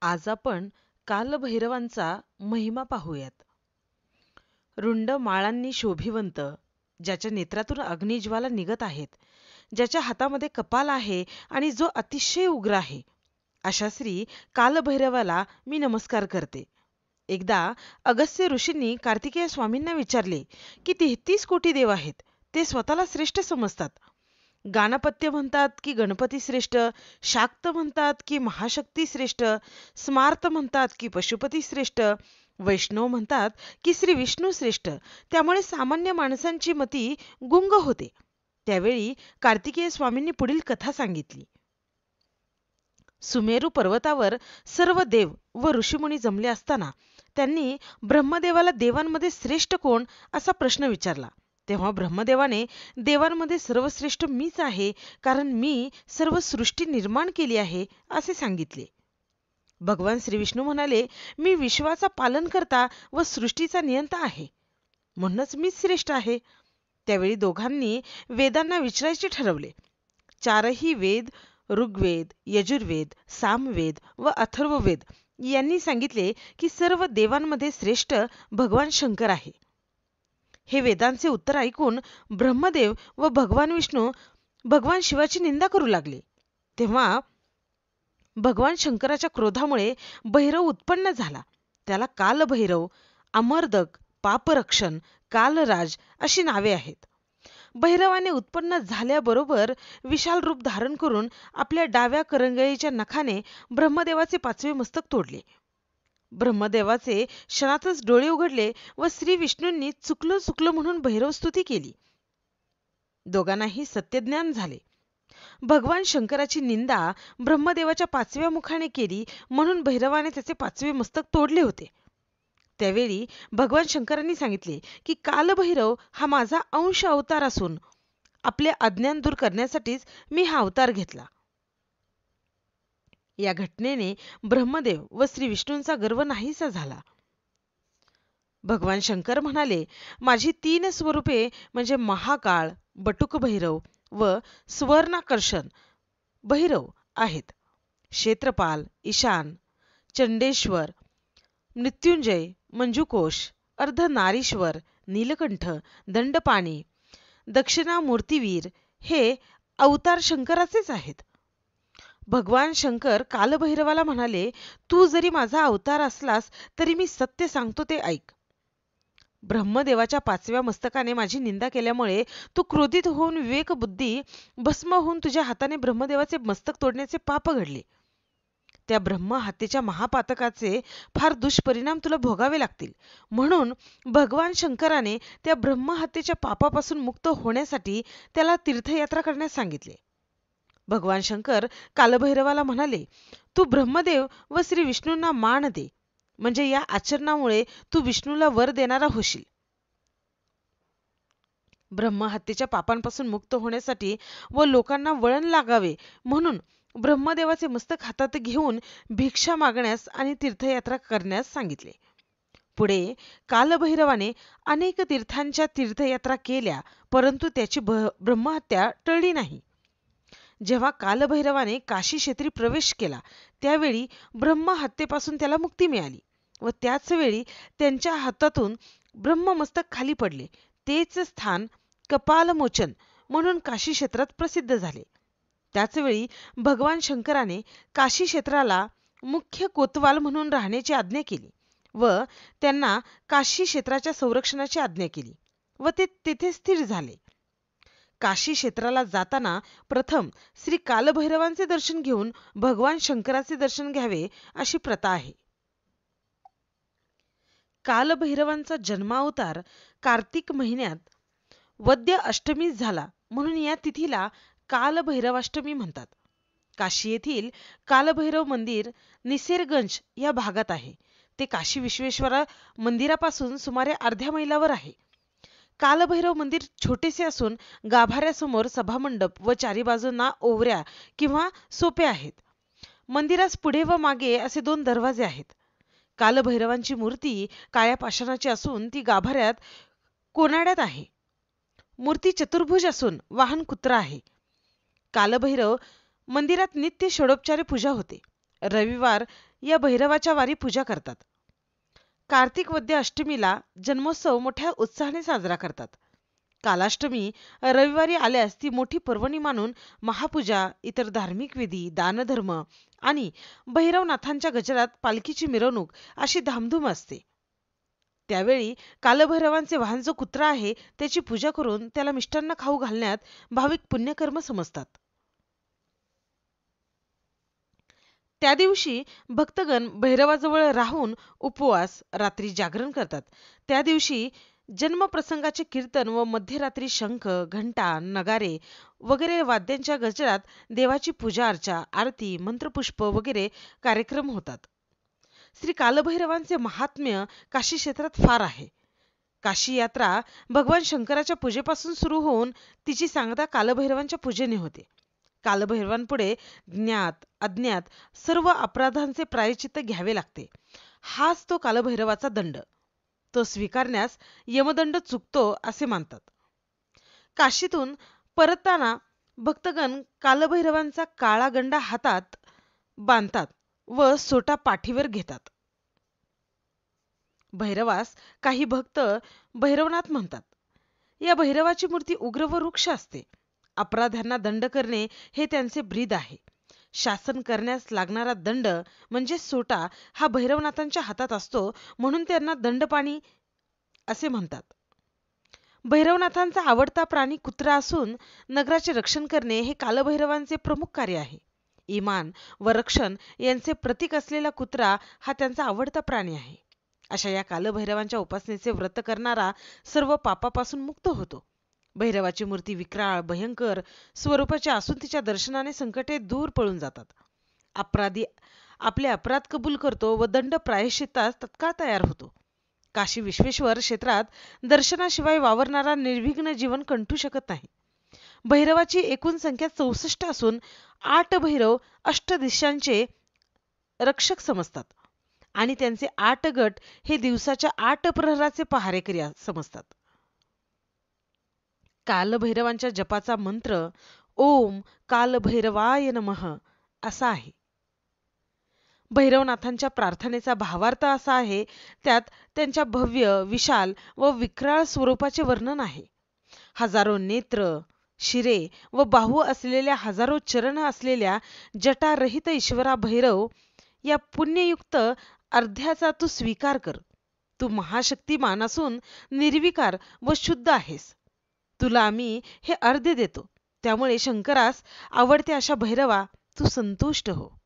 आज आपण कालभैरवांचा महिमा पाहूयात. रुंड माळांनी शोभिवंत, ज्याच्या नेत्रातून अग्निज्वाला निघत आहेत, ज्याच्या हातामध्ये कपाल आहे आणि जो अतिशय उग्र आहे, अशा श्री कालभैरवाला मी नमस्कार करते. एकदा अगस्त्य ऋषींनी कार्तिकेय स्वामींना विचारले की 33 कोटी देव आहेत, ते स्वतःला श्रेष्ठ समजतात. गाणपत्य म्हणतात की गणपती श्रेष्ठ, शाक्त म्हणतात की महाशक्ती श्रेष्ठ, स्मार्त म्हणतात की पशुपती श्रेष्ठ, वैष्णव म्हणतात की श्री विष्णू श्रेष्ठ. त्यामुळे सामान्य माणसांची मती गुंग होते. त्यावेळी कार्तिकेय स्वामींनी पुढील कथा सांगितली. सुमेरू पर्वतावर सर्व देव व ऋषीमुनी जमले असताना त्यांनी ब्रह्मदेवाला देवांमध्ये श्रेष्ठ कोण असा प्रश्न विचारला. तेव्हा ब्रह्मदेवाने देवांमध्ये सर्वश्रेष्ठ मीच आहे, कारण मी सर्व सृष्टी निर्माण केली आहे, असे सांगितले. भगवान श्री विष्णू म्हणाले, मी विश्वाचा पालनकर्ता व सृष्टीचा नियंता आहे, म्हणूनच मीच श्रेष्ठ आहे. त्यावेळी दोघांनी वेदांना विचारायचे ठरवले. चारही वेद, ऋग्वेद, यजुर्वेद, सामवेद व अथर्ववेद यांनी सांगितले की सर्व देवांमध्ये श्रेष्ठ भगवान शंकर आहे. हे वेदांचे उत्तर ऐकून ब्रह्मदेव व भगवान विष्णू भगवान शिवाची निंदा करू लागले. तेव्हा भगवान शंकराच्या क्रोधामुळे भैरव उत्पन्न झाला. त्याला कालभैरव, अमर्दक, पापरक्षण, कालराज अशी नावे आहेत. भैरवाने उत्पन्न झाल्याबरोबर विशाल रूप धारण करून आपल्या डाव्या करंगळीच्या नखाने ब्रह्मदेवाचे 5वे मस्तक तोडले. ब्रह्मदेवाचे क्षणातच डोळे उघडले व श्री विष्णूंनी चुकलो चुकलो म्हणून भैरवस्तुती केली. दोघांनाही सत्यज्ञान झाले. भगवान शंकराची निंदा ब्रह्मदेवाच्या 5व्या मुखाने केली, म्हणून भैरवाने त्याचे 5वे मस्तक तोडले होते. त्यावेळी भगवान शंकरांनी सांगितले की कालभैरव हा माझा अंश अवतार असून आपले अज्ञान दूर करण्यासाठीच मी हा अवतार घेतला. या घटनेने ब्रह्मदेव व श्री विष्णूंचा गर्व नाहीसा झाला. भगवान शंकर म्हणाले, माझी 3 स्वरूपे म्हणजे महाकाळ, बटुक भैरव व स्वर्णाकर्षण भैरव आहेत. क्षेत्रपाल, ईशान, चंडेश्वर, मृत्युंजय, मंजुकोश, अर्धनारीश्वर, नीलकंठ, दंडपाणी, दक्षिणामूर्तिवीर हे अवतार शंकराचेच आहेत. भगवान शंकर कालभैरवाला म्हणाले, तू जरी माझा अवतार असलास तरी मी सत्य सांगतो ते ऐक. ब्रह्मदेवाच्या 5व्या मस्तकाने माझी निंदा केल्यामुळे तू क्रोधित होऊन विवेकबुद्धी भस्म होऊन तुझ्या हाताने ब्रह्मदेवाचे मस्तक तोडण्याचे पाप घडले. त्या ब्रह्महत्येच्या महापातकाचे फार दुष्परिणाम तुला भोगावे लागतील. म्हणून भगवान शंकराने त्या ब्रह्महत्येच्या पापापासून मुक्त होण्यासाठी त्याला तीर्थयात्रा करण्यास सांगितले. भगवान शंकर कालभैरवाला म्हणाले, तू ब्रह्मदेव व श्री विष्णूंना मान दे, म्हणजे या आचरणामुळे तू विष्णूला वर देणारा होशील. ब्रह्महत्येच्या पापांपासून मुक्त होण्यासाठी व लोकांना वळण लागावे म्हणून ब्रह्मदेवाचे मस्तक हातात घेऊन भिक्षा मागण्यास आणि तीर्थयात्रा करण्यास सांगितले. पुढे कालभैरवाने अनेक तीर्थांच्या तीर्थयात्रा केल्या, परंतु त्याची ब्रह्महत्या टळली नाही. जेव्हा कालभैरवाने काशी क्षेत्री प्रवेश केला त्यावेळी ब्रह्महत्येपासून त्याला मुक्ती मिळाली व त्याच वेळी त्यांच्या हातातून ब्रह्ममस्तक खाली पडले. तेच स्थान कपालमोचन म्हणून काशी क्षेत्रात प्रसिद्ध झाले. त्याचवेळी भगवान शंकराने काशी क्षेत्राला मुख्य कोतवाल म्हणून राहण्याची आज्ञा केली व त्यांना काशी क्षेत्राच्या संरक्षणाची आज्ञा केली व ते तेथे स्थिर झाले. काशी क्षेत्राला जाताना प्रथम श्री कालभैरवांचे दर्शन घेऊन भगवान शंकराचे दर्शन घ्यावे अशी प्रथा आहे. कालभैरवांचा जन्मावतार कार्तिक महिन्यात वद्य अष्टमीस झाला, म्हणून या तिथीला कालभैरवाष्टमी म्हणतात. काशी येथील कालभैरव मंदिर निसेरगंज या भागात आहे. ते काशी विश्वेश्वर मंदिरापासून सुमारे अर्ध्या मैलावर आहे. कालभैरव मंदिर छोटेसे असून गाभाऱ्यासमोर सभामंडप व चारी बाजूंना ओवऱ्या किंवा सोपे आहेत. मंदिरास पुढे व मागे असे 2 दरवाजे आहेत. कालभैरवांची मूर्ती काळ्या पाषाणाची असून ती गाभाऱ्यात कोनाड्यात आहे. मूर्ती चतुर्भुज असून वाहन कुत्रा आहे. कालभैरव मंदिरात नित्य षोडोपचारे पूजा होते. रविवार या भैरवाच्या वारी पूजा करतात. कार्तिक वद्य अष्टमीला जन्मोत्सव मोठ्या उत्साहाने साजरा करतात. कालाष्टमी रविवारी आल्यास ती मोठी पर्वणी मानून महापूजा, इतर धार्मिक विधी, दानधर्म आणि भैरवनाथांच्या गजरात पालखीची मिरवणूक अशी धामधूम असते. त्यावेळी कालभैरवांचे वाहन जो कुत्रा आहे त्याची पूजा करून त्याला मिष्टान्न खाऊ घालण्यात भाविक पुण्यकर्म समजतात. त्या दिवशी भक्तगण भैरवाजवळ राहून उपवास, रात्री जागरण करतात. त्या दिवशी जन्मप्रसंगाचे कीर्तन व मध्यरात्री शंख, घंटा, नगारे वगैरे वाद्यांच्या गजरात देवाची पूजा अर्चा, आरती, मंत्रपुष्प वगैरे कार्यक्रम होतात. श्री कालभैरवांचे महात्म्य काशी क्षेत्रात फार आहे. काशी यात्रा भगवान शंकराच्या पूजेपासून सुरू होऊन तिची सांगता कालभैरवांच्या पूजेने होते. कालभैरवांपुढे ज्ञात अज्ञात सर्व अपराधांचे प्रायश्चित्त घ्यावे लागते. हाच तो कालभैरवाचा दंड. तो स्वीकारण्यास यमदंड चुकतो असे मानतात. काशीतून परतताना भक्तगण कालभैरवांचा काळा गंडा हातात बांधतात व सोटा पाठीवर घेतात. भैरवास काही भक्त भैरवनाथ म्हणतात. या भैरवाची मूर्ती उग्र व रुक्ष असते. अपराध्यांना दंड करणे हे त्यांचे ब्रीद आहे. शासन करण्यास लागणारा दंड म्हणजे सोटा हा भैरवनाथांच्या हातात असतो, म्हणून त्यांना दंडपाणी असे म्हणतात. भैरवनाथांचा आवडता प्राणी कुत्रा असून नगराचे रक्षण करणे हे कालभैरवांचे प्रमुख कार्य आहे. इमान व रक्षण यांचे प्रतीक असलेला कुत्रा हा त्यांचा आवडता प्राणी आहे. अशा या कालभैरवांच्या उपासनेचे व्रत करणारा सर्व पापापासून मुक्त होतो. भैरवाची मूर्ती विक्राळ भयंकर स्वरूपाची असून तिच्या दर्शनाने संकटे दूर पळून जातात. अपराधी आपले अपराध कबूल करतो व दंड प्रायश्चित्तास तत्काळ तयार होतो. काशी विश्वेश्वर क्षेत्रात दर्शनाशिवाय वावरणारा निर्विघ्न जीवन कंठू शकत नाही. भैरवाची एकूण संख्या 64 असून 8 भैरव अष्टदिशांचे रक्षक समजतात आणि त्यांचे 8 गट हे दिवसाच्या 8 प्रहराचे पहारेकरी समजतात. कालभैरवांच्या जपाचा मंत्र ओम कालभैरवाय नमः असा आहे. भैरवनाथांच्या प्रार्थनेचा भावार्थ असा आहे, त्यात त्यांच्या भव्य, विशाल व विक्राळ स्वरूपाचे वर्णन आहे. हजारो नेत्र, शिरे व बाहू असलेल्या हजारो चरण असलेल्या जटारहित ईश्वरा भैरव, या पुण्ययुक्त अर्ध्याचा तू स्वीकार कर. तू महाशक्तिमान असून निर्विकार व शुद्ध आहेस. तुला आम्ही हे अर्ध्य देतो. त्यामुळे शंकरास आवडते अशा भैरवा तू संतुष्ट हो.